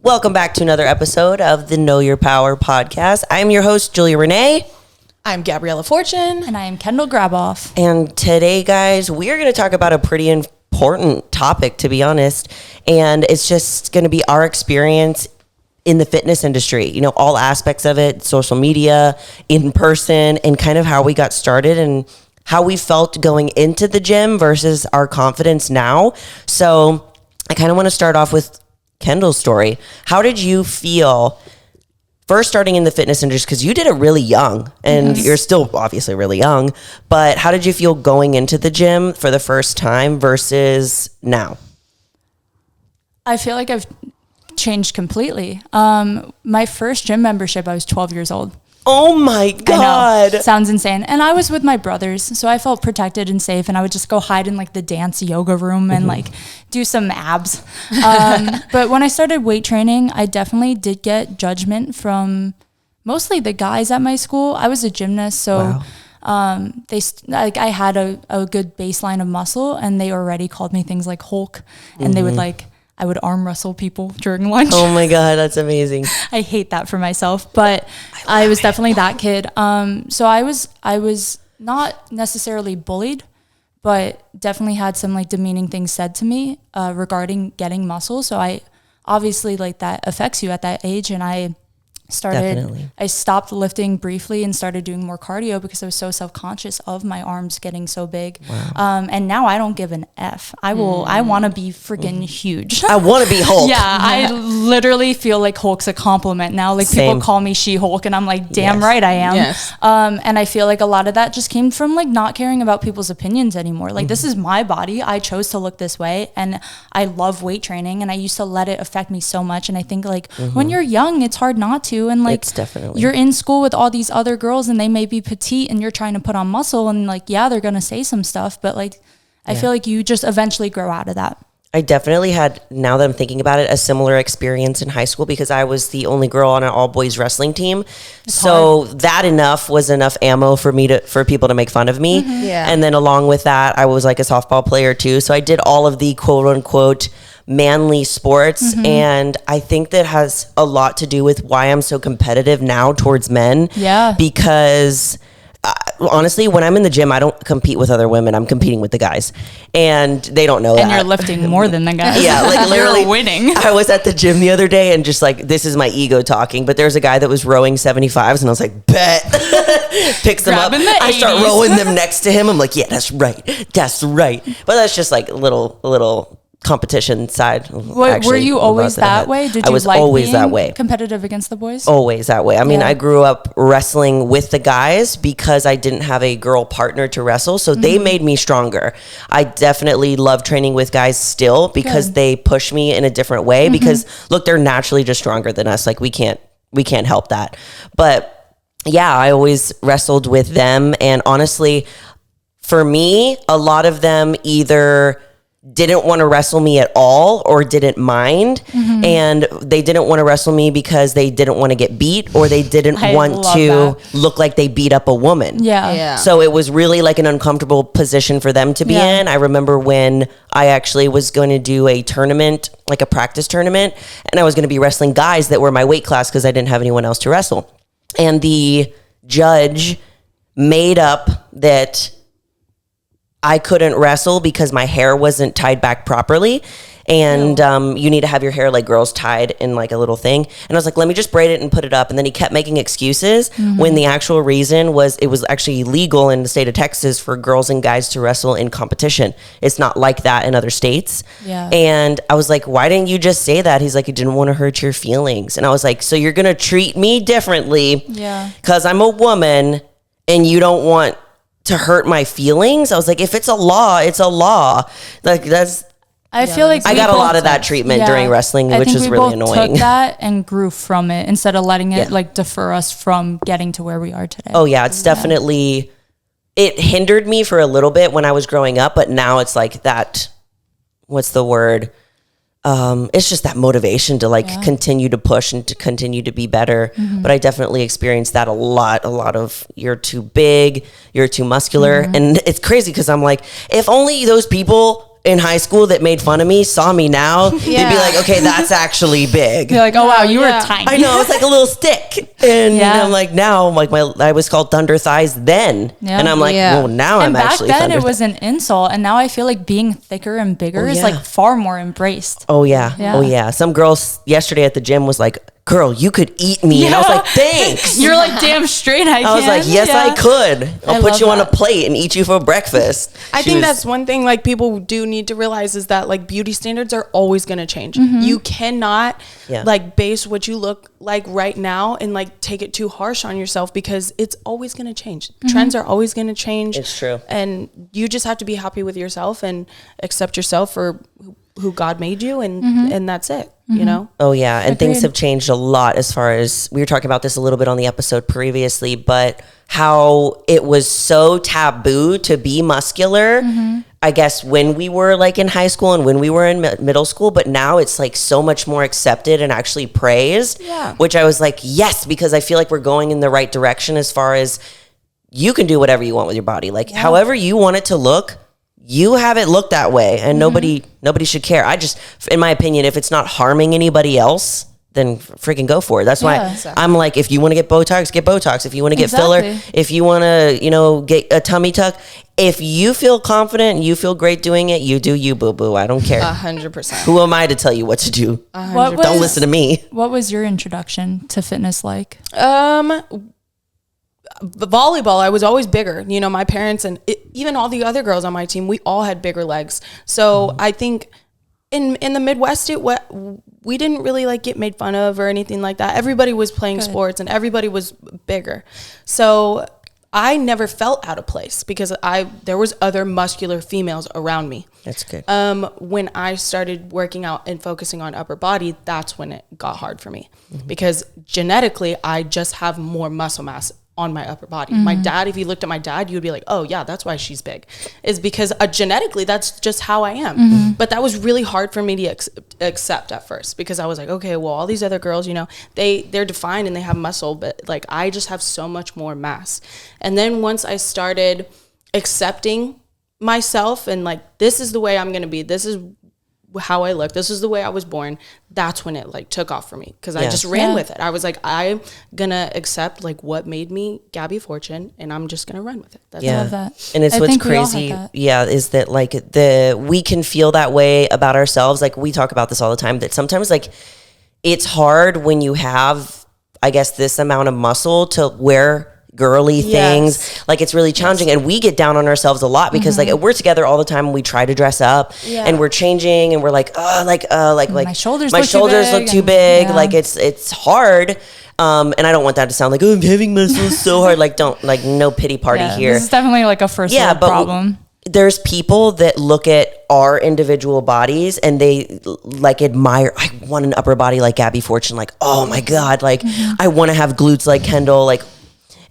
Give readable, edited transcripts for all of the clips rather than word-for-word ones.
Welcome back to another episode of the Know Your Power podcast. I'm your host, Julia Renee. I'm Gabriella Fortune. And I am Kendall Graboff. And today, guys, we are going to talk about a pretty important topic, to be honest. And it's just going to be our experience in the fitness industry, you know, all aspects of it, social media, in person, and kind of how we got started and how we felt going into the gym versus our confidence now. So I kind of want to start off with Kendall's story. How did you feel first starting in the fitness industry? Because you did it really young and you're still obviously really young, but how did you feel going into the gym for the first time versus now? I feel like I've changed completely. My first gym membership, I was 12 years old. Oh my God. Sounds insane. And I was with my brothers, so I felt protected and safe, and I would just go hide in like the dance yoga room and like do some abs. But when I started weight training, I definitely did get judgment from mostly the guys at my school. I was a gymnast, so I had a good baseline of muscle, and they already called me things like Hulk, and they would I would arm wrestle people during lunch. Oh my God, that's amazing. I hate that for myself, but I was definitely that kid. So I was not necessarily bullied, but definitely had some like demeaning things said to me regarding getting muscle. So I obviously like that affects you at that age, and I stopped lifting briefly and started doing more cardio because I was so self-conscious of my arms getting so big. Wow. And now I don't give an F. I want to be friggin' huge. I want to be Hulk. Yeah, I literally feel like Hulk's a compliment now. Like people call me She-Hulk, and I'm like, damn right I am. Yes. And I feel like a lot of that just came from like not caring about people's opinions anymore. Like this is my body. I chose to look this way, and I love weight training, and I used to let it affect me so much. And I think like when you're young, it's hard not to. And like you're in school with all these other girls, and they may be petite, and you're trying to put on muscle, and like they're gonna say some stuff, but like I feel like you just eventually grow out of that. I definitely had, now that I'm thinking about it, a similar experience in high school because I was the only girl on an all boys wrestling team. So that was enough ammo for people to make fun of me. Yeah. And then along with that, I was like a softball player too. So I did all of the quote unquote manly sports. And I think that has a lot to do with why I'm so competitive now towards men. Yeah. Because honestly, when I'm in the gym, I don't compete with other women. I'm competing with the guys, and they don't know that. And you're lifting more than the guys. Yeah, like literally you're winning. I was at the gym the other day, and just like, this is my ego talking, but there's a guy that was rowing 75s, and I was like, bet. Picks them up. I start rowing them next to him. I'm like, yeah, that's right. But that's just like a little competition side. Were you always that way? Did you I was like always being that way. competitive against the boys? Always that way. I mean, I grew up wrestling with the guys because I didn't have a girl partner to wrestle, so they made me stronger. I definitely love training with guys still because they push me in a different way because look, they're naturally just stronger than us. Like we can't help that. But yeah, I always wrestled with them, and honestly, for me, a lot of them either didn't want to wrestle me at all or didn't mind, and they didn't want to wrestle me because they didn't want to get beat or they didn't want to look like they beat up a woman. Yeah. So it was really like an uncomfortable position for them to be in. I remember when I actually was going to do a tournament, like a practice tournament, and I was going to be wrestling guys that were my weight class because I didn't have anyone else to wrestle. And the judge made up that I couldn't wrestle because my hair wasn't tied back properly. And you need to have your hair like girls tied in like a little thing. And I was like, let me just braid it and put it up. And then he kept making excuses when the actual reason was it was actually illegal in the state of Texas for girls and guys to wrestle in competition. It's not like that in other states. Yeah. And I was like, why didn't you just say that? He's like, he didn't want to hurt your feelings. And I was like, so you're going to treat me differently because I'm a woman and you don't want to hurt my feelings? I was like, if it's a law, it's a law. Like I feel like I got a lot of that treatment during wrestling, which was really annoying. I think we both took that and grew from it instead of letting it like defer us from getting to where we are today. Oh yeah, it's definitely, it hindered me for a little bit when I was growing up, but now it's like that, what's the word? It's just that motivation to like continue to push and to continue to be better. But I definitely experienced that a lot of you're too big, you're too muscular. And it's crazy because I'm like, if only those people in high school that made fun of me saw me now, they'd be like, okay, that's actually big. You're like, oh wow, you were tiny. I know, it's like a little stick. And I'm like, now, like I was called Thunder Thighs then. Yeah. And I'm like, well, now I'm actually back then Thunder it was an insult. And now I feel like being thicker and bigger is like far more embraced. Oh yeah. Some girls yesterday at the gym was like, girl, you could eat me. And I was like, thanks. You're like, damn straight I can. I was like, yes, I could. I'll put you on a plate and eat you for breakfast. I think that's one thing like people do need to realize is that like beauty standards are always going to change. You cannot like base what you look like right now and like take it too harsh on yourself because it's always going to change. Trends are always going to change. It's true. And you just have to be happy with yourself and accept yourself for who God made you and that's it. You know? Oh yeah. And things have changed a lot as far as we were talking about this a little bit on the episode previously, but how it was so taboo to be muscular, I guess when we were like in high school and when we were in middle school, but now it's like so much more accepted and actually praised, which I was like, yes, because I feel like we're going in the right direction as far as you can do whatever you want with your body. Like however you want it to look, you have it look that way and nobody should care. I just, in my opinion, if it's not harming anybody else, then freaking go for it. That's why I'm like, if you want to get Botox, get Botox. If you want to get filler, if you want to, get a tummy tuck, if you feel confident and you feel great doing it, you do you, boo-boo. I don't care. 100%. Who am I to tell you what to do? Don't listen to me. What was your introduction to fitness like? Volleyball, I was always bigger. My parents and even all the other girls on my team, we all had bigger legs. So I think in the Midwest, we didn't really like get made fun of or anything like that. Everybody was playing sports and everybody was bigger. So I never felt out of place because there was other muscular females around me. That's good. When I started working out and focusing on upper body, that's when it got hard for me because genetically, I just have more muscle mass on my upper body. My dad, if you looked at my dad, you would be like, oh yeah, that's why she's big. Is because genetically, that's just how I am. But that was really hard for me to accept at first because I was like, okay, well, all these other girls, they're defined and they have muscle, but like I just have so much more mass. And then once I started accepting myself and like, this is the way I'm going to be, this is how I look, this is the way I was born, that's when it like took off for me because I just ran with it. I was like, I'm gonna accept like what made me Gabby Fortune and I'm just gonna run with it. That's I love that. And it's what's crazy is that like we can feel that way about ourselves. Like we talk about this all the time, that sometimes like it's hard when you have, I guess, this amount of muscle to wear girly things. Like it's really challenging and we get down on ourselves a lot because like we're together all the time and we try to dress up and we're changing and we're like my shoulders look too big. Like it's hard. And I don't want that to sound like, oh, I'm having muscles so hard. Like don't, like no pity party here. This is definitely like a first world problem. There's people that look at our individual bodies and they like admire, I want an upper body like Gabby Fortune. Like, oh my God, like I want to have glutes like Kendall, like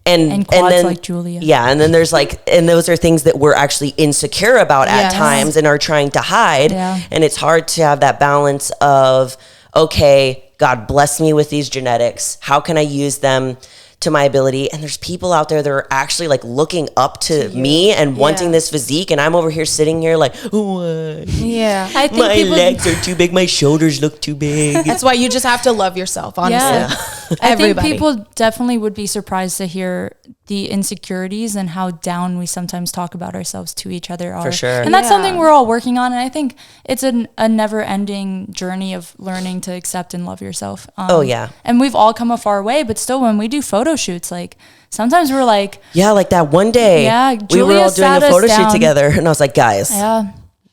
and quads then, like Julia. Yeah. And then there's like, and those are things that we're actually insecure about at times and are trying to hide. Yeah. And it's hard to have that balance of, okay, God bless me with these genetics. How can I use them to my ability? And there's people out there that are actually like looking up to me and wanting this physique, and I'm over here sitting here like, what? Yeah, I think my legs are too big, my shoulders look too big. That's why you just have to love yourself, honestly. I think people definitely would be surprised to hear the insecurities and how down we sometimes talk about ourselves to each other are. For sure. And that's something we're all working on. And I think it's a never ending journey of learning to accept and love yourself. And we've all come a far way, but still when we do photo shoots, like sometimes we're like, like that one day we were all doing a photo shoot together and I was like, guys,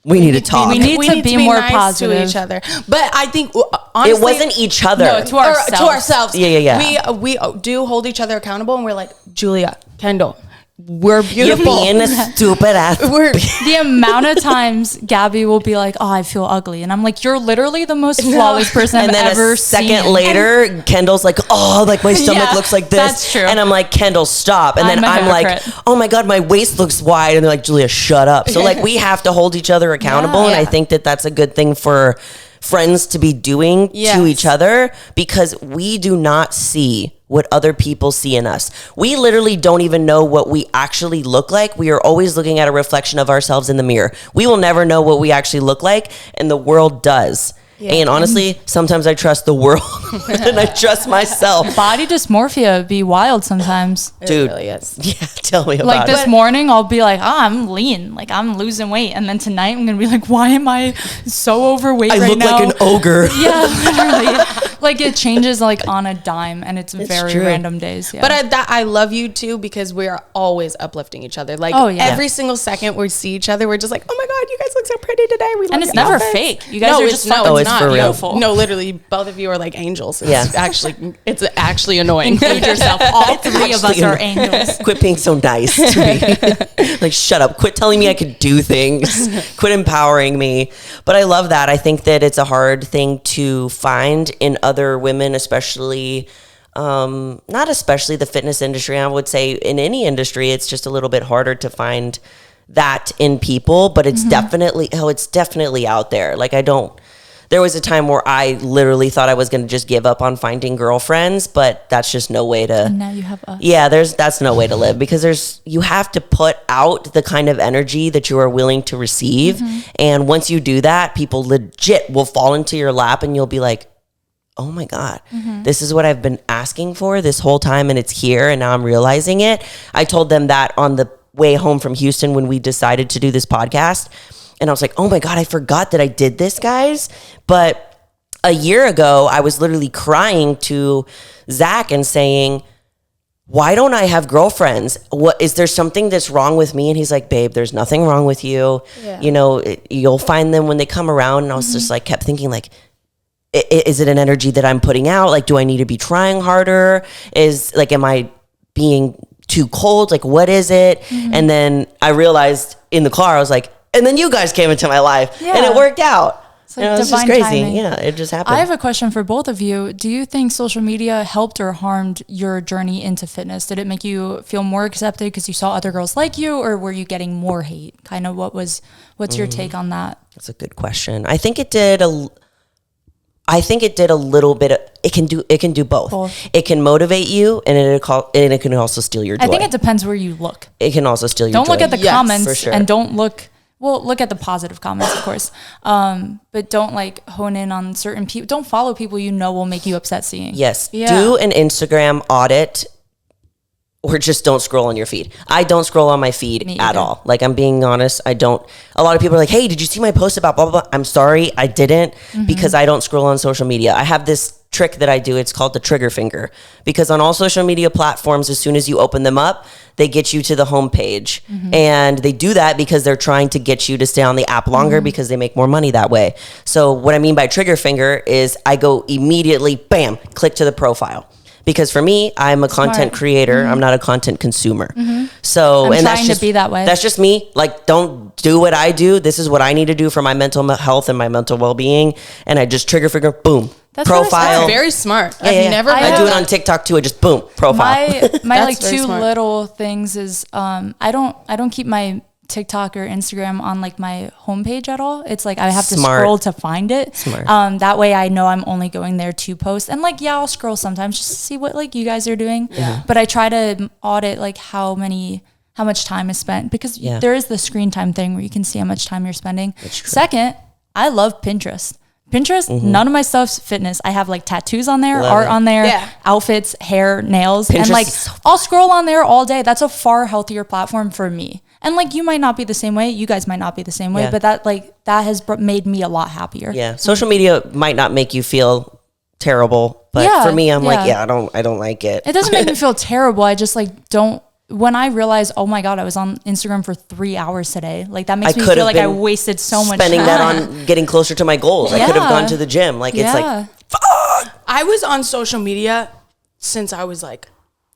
we need to talk. We need to be more nice positive to each other. But I think honestly, it wasn't each other. No, to ourselves. Yeah. We do hold each other accountable, and we're like, Julia, Kendall, we're beautiful. You're being a stupid ass. The amount of times Gabby will be like, oh, I feel ugly. And I'm like, you're literally the most flawless person I've ever seen. And then a second later, Kendall's like, oh, like my stomach looks like this. That's true. And I'm like, Kendall, stop. And then I'm like, oh my God, my waist looks wide. And they're like, Julia, shut up. So like we have to hold each other accountable. And I think that that's a good thing for friends to be doing to each other, because we do not see what other people see in us. We literally don't even know what we actually look like. We are always looking at a reflection of ourselves in the mirror. We will never know what we actually look like, and the world does. Yeah. And honestly, sometimes I trust the world and I trust myself. Body dysmorphia be wild sometimes. Dude, it really is. Yeah, tell me about like it. this morning, I'll be like, I'm lean, like I'm losing weight. And then tonight I'm going to be like, why am I so overweight right now? I look like an ogre. Yeah, literally. Like it changes like on a dime, and it's very true. Random days. Yeah. But I love you too, because we are always uplifting each other. Like every single second we see each other, we're just like, oh my God, you guys look so pretty today. We love and it's your never outfits. fake. You guys are just it's for real. beautiful. No, literally, both of you are like angels. It's Yeah. actually annoying. Include yourself. All three of us are angels. Quit being so nice to me. Like, shut up. Quit telling me I could do things. Quit empowering me. But I love that. I think that it's a hard thing to find in other women, especially, not especially the fitness industry. I would say in any industry, it's just a little bit harder to find that in people, but it's definitely out there. Like, there was a time where I literally thought I was going to just give up on finding girlfriends, but that's just no way to. And now you have us. Yeah, that's no way to live, because you have to put out the kind of energy that you are willing to receive. And once you do that, people legit will fall into your lap, and you'll be like, oh my God, this is what I've been asking for this whole time, and it's here, and now I'm realizing it. I told them that on the way home from Houston when we decided to do this podcast. And I was like, oh my God, I forgot that I did this, guys. But a year ago, I was literally crying to Zach and saying, why don't I have girlfriends? Is there something that's wrong with me? And he's like, babe, there's nothing wrong with you. Yeah. You know, you'll find them when they come around. And I was just like, kept thinking like, is it an energy that I'm putting out? Like, do I need to be trying harder? Am I being too cold? Like, what is it? And then I realized in the car, I was like, and then you guys came into my life, and it worked out. It's like it was just divine crazy. timing. Yeah, it just happened. I have a question for both of you. Do you think social media helped or harmed your journey into fitness? Did it make you feel more accepted because you saw other girls like you, or were you getting more hate? Kind of what's your take on that? That's a good question. I think it did a little bit. It can do both. It can motivate you, and it can also steal your joy. I think it depends where you look. It can also steal your joy. Don't look at the comments, for sure. and don't look. Well, look at the positive comments, of course, but don't like hone in on certain people. Don't follow people you know will make you upset seeing. Yes, do an Instagram audit, or just don't scroll on your feed. I don't scroll on my feed at all. Like, I'm being honest, I don't. A lot of people are like, hey, did you see my post about blah, blah, blah? I'm sorry, I didn't, because I don't scroll on social media. I have this trick that I do. It's called the trigger finger, because on all social media platforms, as soon as you open them up, they get you to the homepage. And they do that because they're trying to get you to stay on the app longer, because they make more money that way. So what I mean by trigger finger is I go immediately, bam, click to the profile. Because for me, I'm a content creator. I'm not a content consumer. So, I'm trying to be that way. That's just me. Like, don't do what I do. This is what I need to do for my mental health and my mental well-being. And I just trigger finger, boom, that's profile. That's very smart. Yeah, I do it on TikTok too. I just boom, profile. My like two little things is I don't keep my TikTok or Instagram on like my homepage at all. It's like I have to scroll to find it. That way I know I'm only going there to post. And like, I'll scroll sometimes just to see what like you guys are doing. But I try to audit like how much time is spent, because there is the screen time thing where you can see how much time you're spending. Second, I love Pinterest. None of my stuff's fitness. I have like tattoos on there, art on there, outfits, hair, nails. Pinterest, and like I'll scroll on there all day. That's a far healthier platform for me. And like, you might not be the same way. You guys might not be the same way, but that has made me a lot happier. Yeah. Social media might not make you feel terrible, but for me, I'm like, I don't like it. It doesn't make me feel terrible. I just like don't. When I realized, oh my God, I was on Instagram for 3 hours today. Like, that makes me feel like I wasted so much time. Spending that on getting closer to my goals. I could have gone to the gym. Like, it's like, fuck. I was on social media since I was like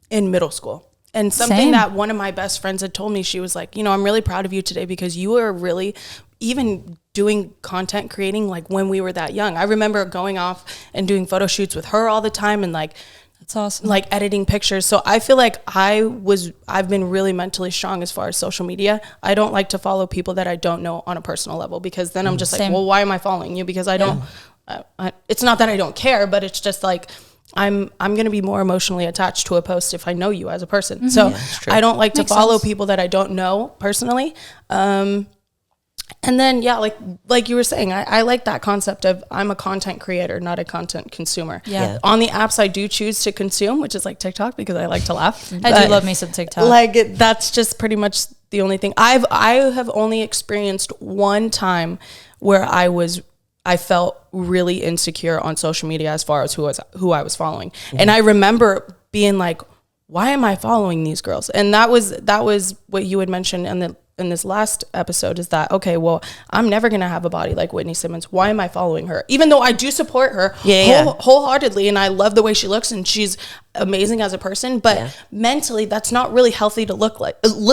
in middle school. And something that one of my best friends had told me, she was like, I'm really proud of you today, because you were really even doing content creating like when we were that young. I remember going off and doing photo shoots with her all the time, and like, that's awesome. Like editing pictures. So I feel like I've been really mentally strong as far as social media. I don't like to follow people that I don't know on a personal level, because then I'm just like, well, why am I following you? Because I don't it's not that I don't care, but it's just like I'm going to be more emotionally attached to a post if I know you as a person. So I don't like to follow people that I don't know personally. And then, like you were saying, I like that concept of I'm a content creator, not a content consumer. Yeah. On the apps I do choose to consume, which is like TikTok, because I like to laugh. I do love me some TikTok. Like that's just pretty much the only thing. I have only experienced one time where I felt really insecure on social media as far as who I was following. Mm-hmm. And I remember being like, why am I following these girls? And that was what you had mentioned in this last episode, is that, okay, well, I'm never going to have a body like Whitney Simmons. Why am I following her? Even though I do support her wholeheartedly, and I love the way she looks and she's amazing as a person, but mentally that's not really healthy to look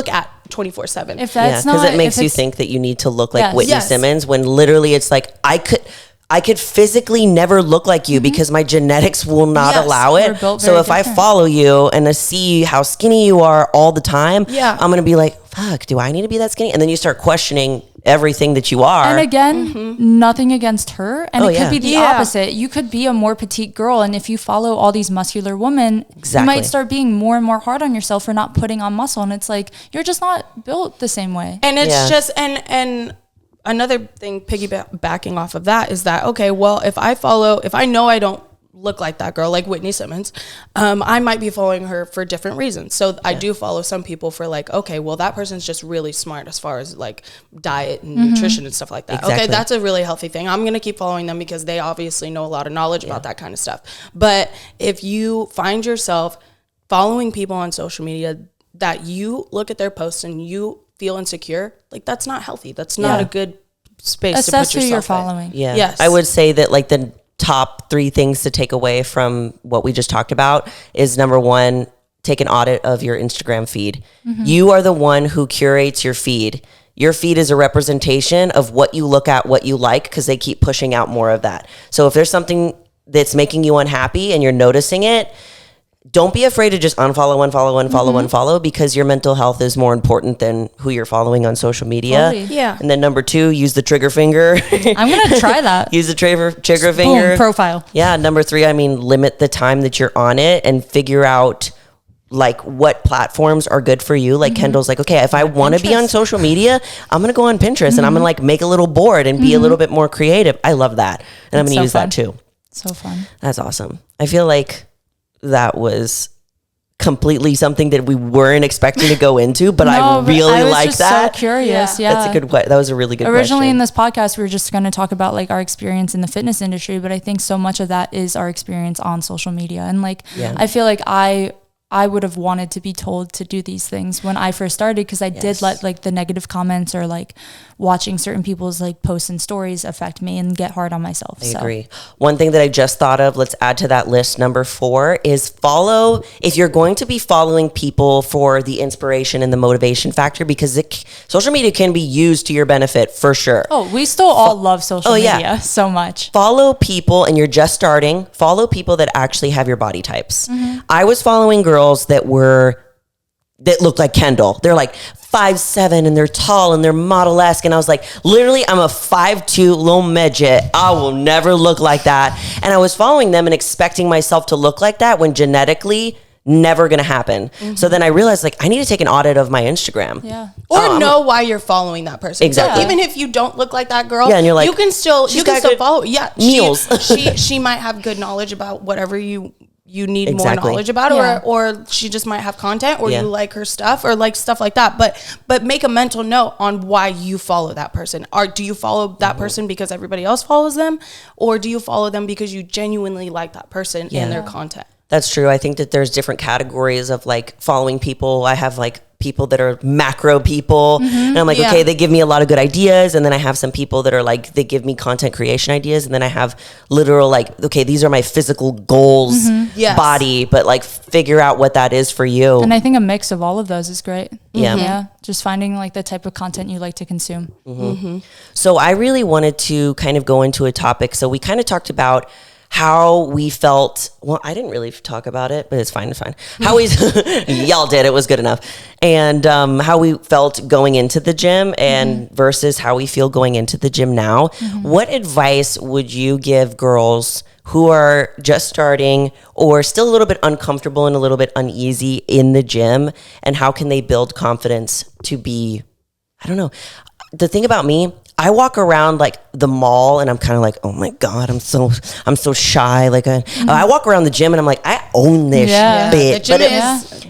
at 24/7. If that's because it makes you think that you need to look like Whitney Simmons, when literally it's like, I could physically never look like you because my genetics will not allow it. So if I follow you and I see how skinny you are all the time, I'm going to be like, fuck, do I need to be that skinny? And then you start questioning everything that you are. And again, nothing against her. And it could be the opposite. You could be a more petite girl. And if you follow all these muscular women, you might start being more and more hard on yourself for not putting on muscle. And it's like, you're just not built the same way. And it's just, and another thing piggybacking off of that is that, okay, well, if I know I don't look like that girl, like Whitney Simmons, I might be following her for different reasons. So I do follow some people for like, okay, well, that person's just really smart as far as like diet and nutrition and stuff like that. Exactly. Okay, that's a really healthy thing. I'm going to keep following them because they obviously know a lot of knowledge about that kind of stuff. But if you find yourself following people on social media that you look at their posts and you feel insecure, like that's not healthy. That's not a good space to put yourself who you're following. Yeah. Yes. I would say that like the top 3 things to take away from what we just talked about is, number 1, take an audit of your Instagram feed. You are the one who curates your feed. Your feed is a representation of what you look at, what you like, because they keep pushing out more of that. So if there's something that's making you unhappy and you're noticing it, don't be afraid to just unfollow, because your mental health is more important than who you're following on social media. Totally. Yeah. And then number 2, use the trigger finger. I'm going to try that. Use the trigger finger. Boom, profile. Yeah. Number 3, limit the time that you're on it and figure out like what platforms are good for you. Like Kendall's like, okay, if I want to be on social media, I'm going to go on Pinterest and I'm going to like make a little board and be a little bit more creative. I love that. And I'm going to use that too. So fun. That's awesome. I feel like that was completely something that we weren't expecting to go into, but I really like that. So curious. Yeah. That's a good that was a really good Originally question. In this podcast, we were just going to talk about like our experience in the fitness industry, but I think so much of that is our experience on social media. And like, I feel like I would have wanted to be told to do these things when I first started, because I did let like the negative comments or like watching certain people's like posts and stories affect me and get hard on myself. I agree. One thing that I just thought of, let's add to that list, number 4, is follow, if you're going to be following people for the inspiration and the motivation factor, because social media can be used to your benefit for sure. Oh, we still all love social media so much. Follow people, and you're just starting, follow people that actually have your body types. I was following girls that looked like Kendall. They're like 5'7" and they're tall and they're model-esque. And I was like, literally, I'm a 5'2" little midget. I will never look like that. And I was following them and expecting myself to look like that when genetically never going to happen. So then I realized like I need to take an audit of my Instagram. Yeah. Or know why you're following that person. Exactly. So even if you don't look like that girl, and you're like, you can still follow. Yeah. Meals. She might have good knowledge about whatever you need more knowledge about, or she just might have content, or you like her stuff, or like stuff like that. But make a mental note on why you follow that person. Or do you follow that person because everybody else follows them, or do you follow them because you genuinely like that person and their content? That's true. I think that there's different categories of like following people. I have like people that are macro people, and I'm like, okay, they give me a lot of good ideas. And then I have some people that are like, they give me content creation ideas. And then I have literal like, okay, these are my physical goals, body, but like figure out what that is for you. And I think a mix of all of those is great. Yeah. Just finding like the type of content you like to consume. So I really wanted to kind of go into a topic. So we kind of talked about how we felt. Well, I didn't really talk about it, but it's fine. How we, y'all did, it was good enough. And how we felt going into the gym and versus how we feel going into the gym now. What advice would you give girls who are just starting or still a little bit uncomfortable and a little bit uneasy in the gym? And how can they build confidence to be, I don't know. The thing about me, I walk around like the mall and I'm kind of like, oh my God, I'm so shy. Like I walk around the gym and I'm like, I own this bit. But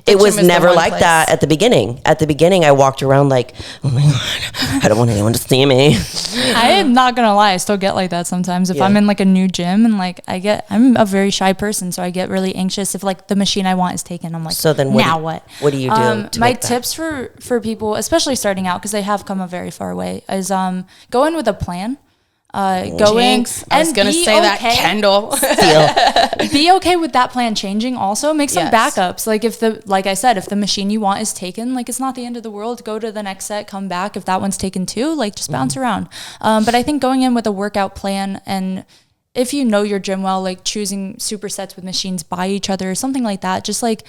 it was never like that at the beginning. At the beginning, I walked around like, oh my God, I don't want anyone to see me. I am not gonna lie, I still get like that sometimes. If I'm in like a new gym and like I'm a very shy person, so I get really anxious if like the machine I want is taken. I'm like, so then what? What do you do? My tips for people, especially starting out, because they have come a very far way, is go in with a plan. Go in. I was gonna say that, Kendall. Be okay with that plan changing. Also, make some backups. Like I said, if the machine you want is taken, like it's not the end of the world. Go to the next set, come back. If that one's taken too, like just bounce around. But I think going in with a workout plan, and if you know your gym well, like choosing supersets with machines by each other or something like that, just like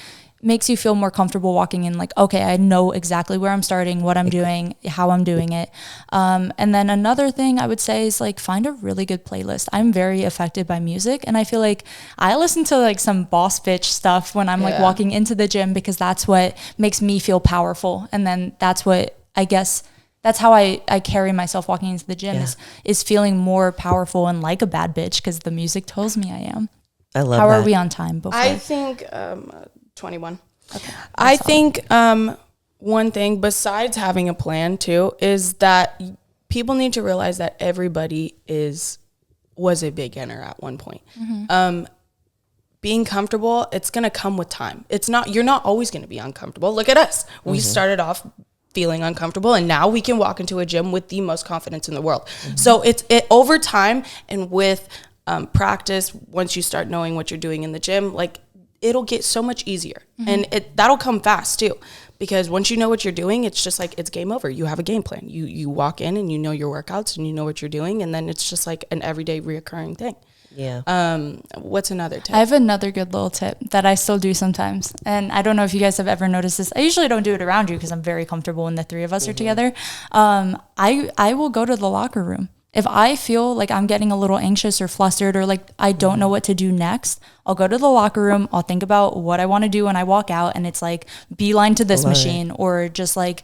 makes you feel more comfortable walking in, like, okay, I know exactly where I'm starting, what I'm doing, how I'm doing it. And then another thing I would say is like find a really good playlist. I'm very affected by music, and I feel like I listen to like some boss bitch stuff when I'm like walking into the gym, because that's what makes me feel powerful. And then that's what, I guess, that's how I carry myself walking into the gym is feeling more powerful and like a bad bitch, because the music tells me I am. I love How that. are we on time before? I think 21. Okay. I think one thing besides having a plan too is that people need to realize that everybody was a beginner at one point. Being comfortable, it's going to come with time. You're not always going to be uncomfortable. Look at us. We started off feeling uncomfortable, and now we can walk into a gym with the most confidence in the world. So it over time and with practice, once you start knowing what you're doing in the gym, like it'll get so much easier, and that'll come fast too, because once you know what you're doing, it's just like it's game over. You have a game plan. You walk in and you know your workouts and you know what you're doing, and then it's just like an everyday reoccurring thing. What's another tip? I have another good little tip that I still do sometimes, and I don't know if you guys have ever noticed this. I usually don't do it around you because I'm very comfortable when the three of us are together. I will go to the locker room. If I feel like I'm getting a little anxious or flustered, or like I don't know what to do next, I'll go to the locker room. I'll think about what I want to do when I walk out, and it's like beeline to this machine, or just like,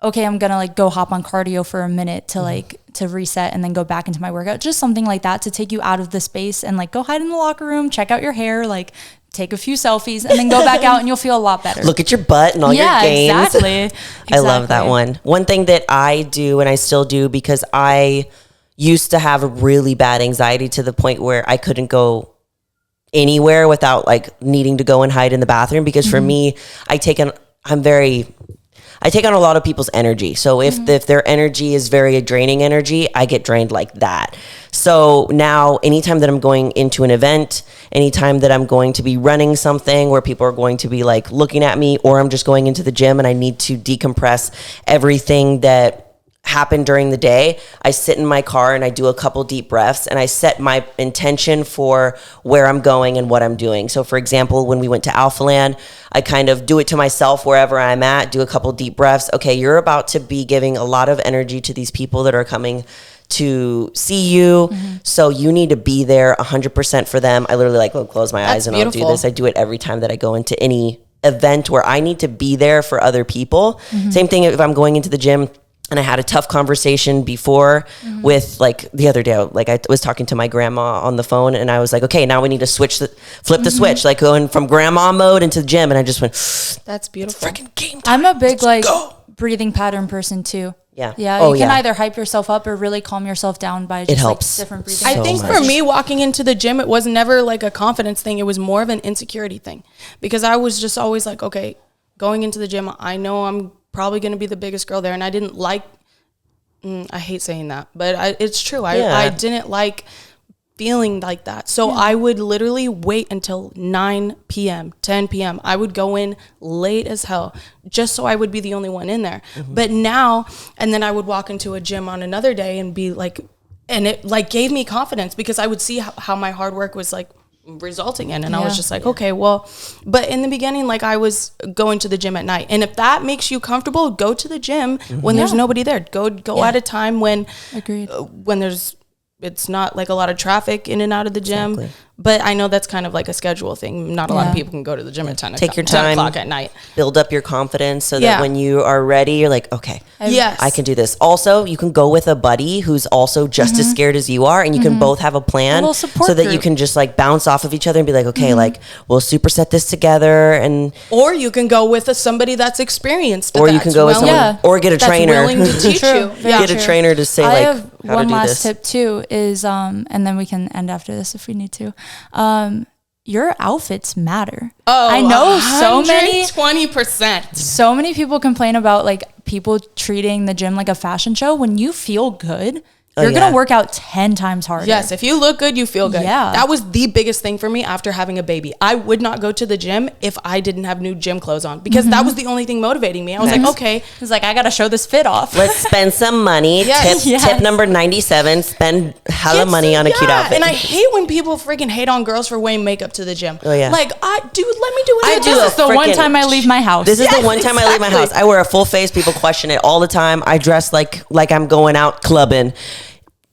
okay, I'm gonna like go hop on cardio for a minute to like to reset and then go back into my workout. Just something like that to take you out of the space and like go hide in the locker room, check out your hair, like take a few selfies, and then go back out and you'll feel a lot better. Look at your butt and all your gains. Exactly. I love that one. One thing that I do, and I still do, because I used to have really bad anxiety to the point where I couldn't go anywhere without like needing to go and hide in the bathroom, because for me, I take on a lot of people's energy. So if their energy is very draining energy, I get drained like that. So now anytime that I'm going into an event, anytime that I'm going to be running something where people are going to be like looking at me, or I'm just going into the gym and I need to decompress everything that happened during the day, I sit in my car and I do a couple deep breaths, and I set my intention for where I'm going and what I'm doing. So for example, when we went to Alphaland, I kind of do it to myself wherever I'm at, do a couple deep breaths. Okay, you're about to be giving a lot of energy to these people that are coming to see you. So you need to be there 100% for them. I literally like will close my eyes and I'll do this. I do it every time that I go into any event where I need to be there for other people. Same thing if I'm going into the gym. And I had a tough conversation before with like the other day, like I was talking to my grandma on the phone, and I was like, okay, now we need to flip the switch, like going from grandma mode into the gym. And I just went, that's beautiful. Freaking game time. I'm a big breathing pattern person too. Yeah. You can either hype yourself up or really calm yourself down by just like different breathing. I think for me, walking into the gym, it was never like a confidence thing. It was more of an insecurity thing, because I was just always like, okay, going into the gym, I know I'm probably going to be the biggest girl there. And I didn't like, I hate saying that, but it's true. I didn't like feeling like that. So I would literally wait until 9 p.m., 10 p.m. I would go in late as hell just so I would be the only one in there. But now, and then I would walk into a gym on another day and be like And it like gave me confidence because I would see how my hard work was like resulting in. And I was just like, okay, well, but in the beginning, like I was going to the gym at night. And if that makes you comfortable, go to the gym when there's nobody there. Go at a time when it's not like a lot of traffic in and out of the gym. Exactly. But I know that's kind of like a schedule thing. Not a lot of people can go to the gym at 10 o'clock at night. Build up your confidence so that when you are ready, you're like, okay, I can do this. Also, you can go with a buddy who's also just as scared as you are, and you can both have a plan so that you can just like bounce off of each other and be like, okay, like we'll superset this together. Or you can go with somebody that's experienced. Or you can go with someone, or get a trainer. Willing to teach you. Get a trainer to say like how to do this. One last tip too is, and then we can end after this if we need to. Your outfits matter. Oh, I know so many 20%. So many people complain about like people treating the gym like a fashion show. When you feel good, you're going to work out 10 times harder. Yes, if you look good, you feel good. Yeah. That was the biggest thing for me after having a baby. I would not go to the gym if I didn't have new gym clothes on because that was the only thing motivating me. I was like, okay. It's like, I got to show this fit off. Let's spend some money. Tip number 97, spend hella money on a cute outfit. And I hate when people freaking hate on girls for wearing makeup to the gym. Oh, yeah. Like, dude, let me do it. This is the one time I leave my house. This is the one time I leave my house. I wear a full face. People question it all the time. I dress like I'm going out clubbing.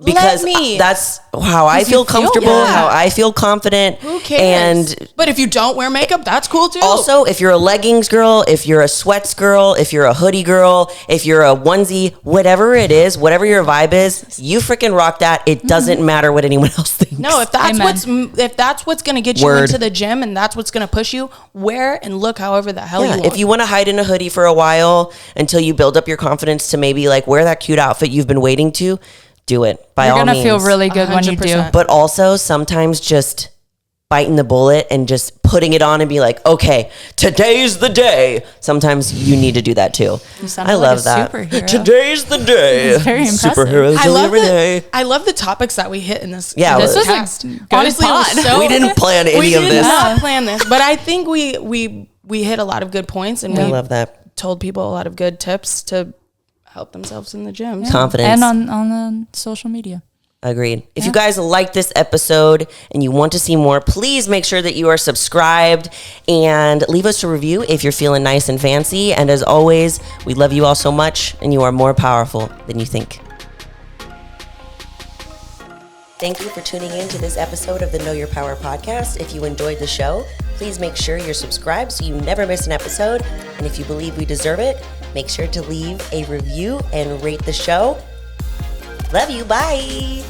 Because that's how I feel comfortable, how I feel confident. Who cares? But if you don't wear makeup, that's cool too. Also, if you're a leggings girl, if you're a sweats girl, if you're a hoodie girl, if you're a onesie, whatever it is, whatever your vibe is, you freaking rock that. It doesn't matter what anyone else thinks. No, if that's what's going to get you into the gym and that's what's going to push you, wear and look however the hell you want. If you want to hide in a hoodie for a while until you build up your confidence to maybe like wear that cute outfit you've been waiting to, do it by all means. You're gonna feel really good 100%. When you do. But also sometimes just biting the bullet and just putting it on and be like, okay, today's the day. Sometimes you need to do that too. I love that. Superhero. Today's the day. It's very impressive. Superheroes every day. I love the topics that we hit in this. Yeah, this was a good honestly pod. We didn't plan any of this. We did not plan this, but I think we hit a lot of good points and I love that. Told people a lot of good tips to help themselves in the gym. Confidence. And on the social media. Agreed. If you guys like this episode and you want to see more, please make sure that you are subscribed and leave us a review if you're feeling nice and fancy. And as always, we love you all so much and you are more powerful than you think. Thank you for tuning in to this episode of the Know Your Power podcast. If you enjoyed the show, please make sure you're subscribed so you never miss an episode. And if you believe we deserve it, make sure to leave a review and rate the show. Love you. Bye.